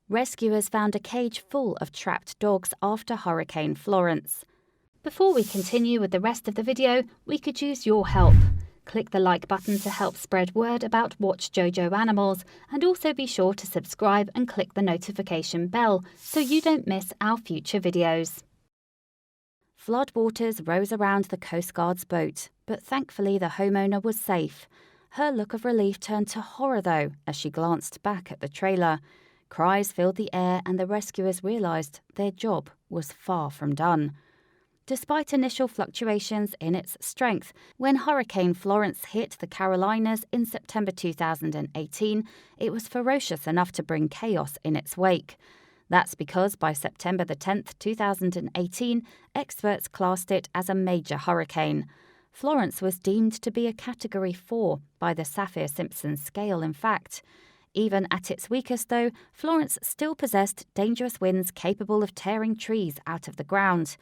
Rescuers found a cage full of trapped dogs after Hurricane Florence. Before we continue with the rest of the video, we could use your help. Click the like button to help spread word about watchJojo animals, and also be sure to subscribe and click the notification bell so you don't miss our future videos. Floodwaters rose around the Coast Guard's boat, but thankfully the homeowner was safe. Her look of relief turned to horror though as she glanced back at the trailer. Cries filled the air and the rescuers realised their job was far from done. Despite initial fluctuations in its strength, when Hurricane Florence hit the Carolinas in September 2018, it was ferocious enough to bring chaos in its wake. That's because by September 10, 2018, experts classed it as a major hurricane. Florence was deemed to be a Category 4 by the Saffir-Simpson scale, in fact. Even at its weakest, though, Florence still possessed dangerous winds capable of tearing trees out of the ground.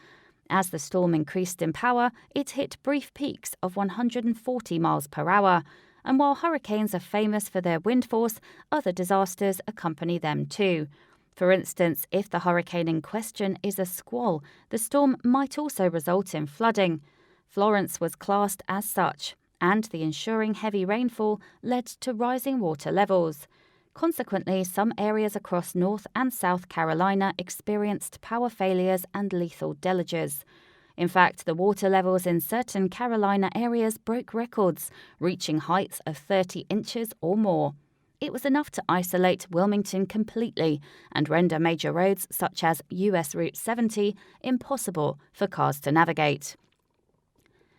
As the storm increased in power, it hit brief peaks of 140 miles per hour. And while hurricanes are famous for their wind force, other disasters accompany them too. For instance, if the hurricane in question is a squall, the storm might also result in flooding. Florence was classed as such, and the ensuing heavy rainfall led to rising water levels. Consequently, some areas across North and South Carolina experienced power failures and lethal deluges. In fact, the water levels in certain Carolina areas broke records, reaching heights of 30 inches or more. It was enough to isolate Wilmington completely and render major roads such as US Route 70 impossible for cars to navigate.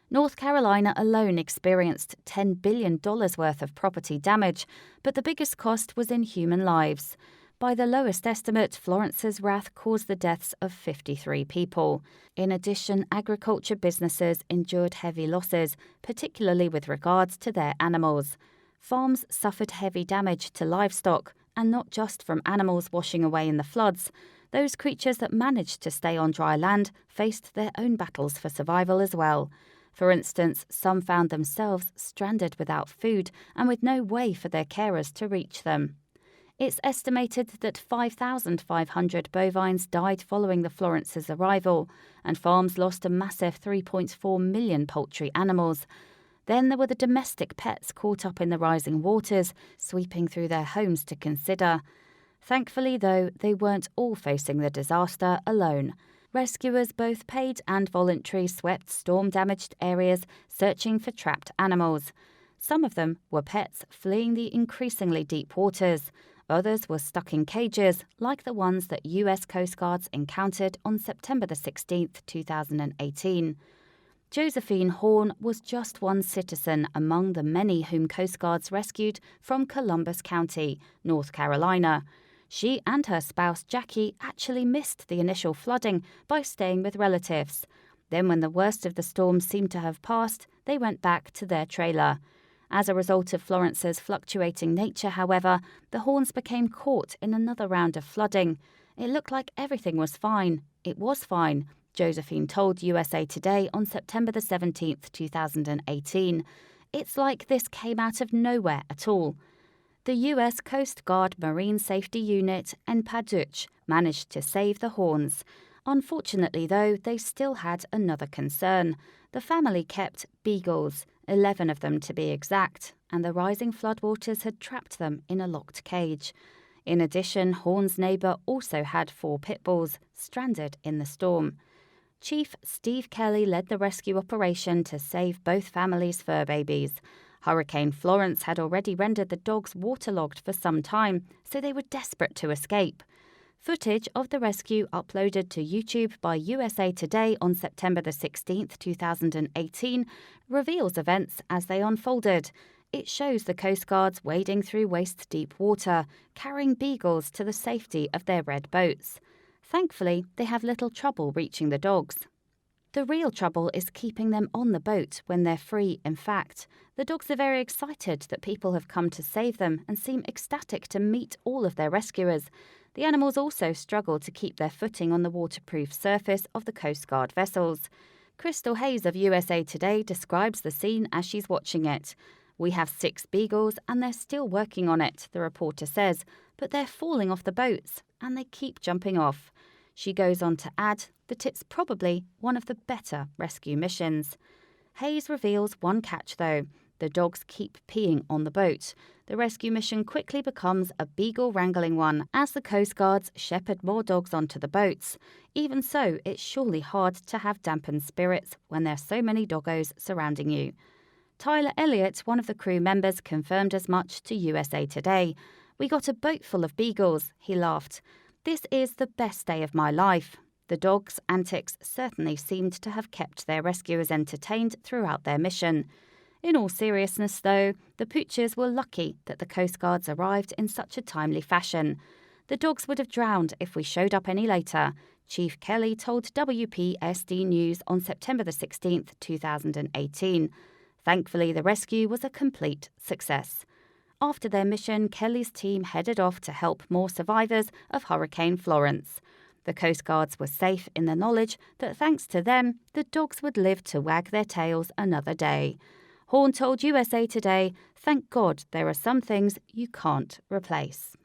North Carolina alone experienced $10 billion worth of property damage, but the biggest cost was in human lives. By the lowest estimate, Florence's wrath caused the deaths of 53 people. In addition, agriculture businesses endured heavy losses, particularly with regards to their animals. Farms suffered heavy damage to livestock, and not just from animals washing away in the floods. Those creatures that managed to stay on dry land faced their own battles for survival as well. For instance, some found themselves stranded without food and with no way for their carers to reach them. It's estimated that 5,500 bovines died following the Florence's arrival, and farms lost a massive 3.4 million poultry animals. Then there were the domestic pets caught up in the rising waters, sweeping through their homes to consider. Thankfully, though, they weren't all facing the disaster alone. Rescuers, both paid and voluntary, swept storm-damaged areas searching for trapped animals. Some of them were pets fleeing the increasingly deep waters. Others were stuck in cages, like the ones that US Coast Guards encountered on September 16, 2018. Josephine Horn was just one citizen among the many whom Coast Guards rescued from Columbus County, North Carolina. She and her spouse Jackie actually missed the initial flooding by staying with relatives. Then, when the worst of the storm seemed to have passed, they went back to their trailer. As a result of Florence's fluctuating nature, however, the Horns became caught in another round of flooding. It looked like everything was fine. It was fine, Josephine told USA Today on September 17, 2018. It's like this came out of nowhere at all. The U.S. Coast Guard Marine Safety Unit and Paduch managed to save the Horns. Unfortunately, though, they still had another concern. The family kept beagles, 11 of them to be exact, and the rising floodwaters had trapped them in a locked cage. In addition, Horn's neighbour also had 4 pit bulls stranded in the storm. Chief Steve Kelly led the rescue operation to save both families' fur babies. Hurricane Florence had already rendered the dogs waterlogged for some time, so they were desperate to escape. Footage of the rescue uploaded to YouTube by USA Today on September 16, 2018, reveals events as they unfolded. It shows the Coast Guards wading through waist-deep water, carrying beagles to the safety of their red boats. Thankfully, they have little trouble reaching the dogs. The real trouble is keeping them on the boat when they're free, in fact. The dogs are very excited that people have come to save them and seem ecstatic to meet all of their rescuers. The animals also struggle to keep their footing on the waterproof surface of the Coast Guard vessels. Crystal Hayes of USA Today describes the scene as she's watching it. "We have 6 beagles and they're still working on it," the reporter says, "but they're falling off the boats. and they keep jumping off. She goes on to add that it's probably one of the better rescue missions. Hayes reveals one catch though. The dogs keep peeing on the boat. The rescue mission quickly becomes a beagle wrangling one as the coastguards shepherd more dogs onto the boats. Even so, it's surely hard to have dampened spirits when there's so many doggos surrounding you. Tyler Elliott, one of the crew members, confirmed as much to USA Today. "We got a boat full of beagles," he laughed. "This is the best day of my life." The dogs' antics certainly seemed to have kept their rescuers entertained throughout their mission. In all seriousness, though, the poochers were lucky that the coastguards arrived in such a timely fashion. "The dogs would have drowned if we showed up any later," Chief Kelly told WPSD News on September the 16th, 2018. Thankfully, the rescue was a complete success. After their mission, Kelly's team headed off to help more survivors of Hurricane Florence. The coastguards were safe in the knowledge that thanks to them, the dogs would live to wag their tails another day. Horn told USA Today, "Thank God there are some things you can't replace."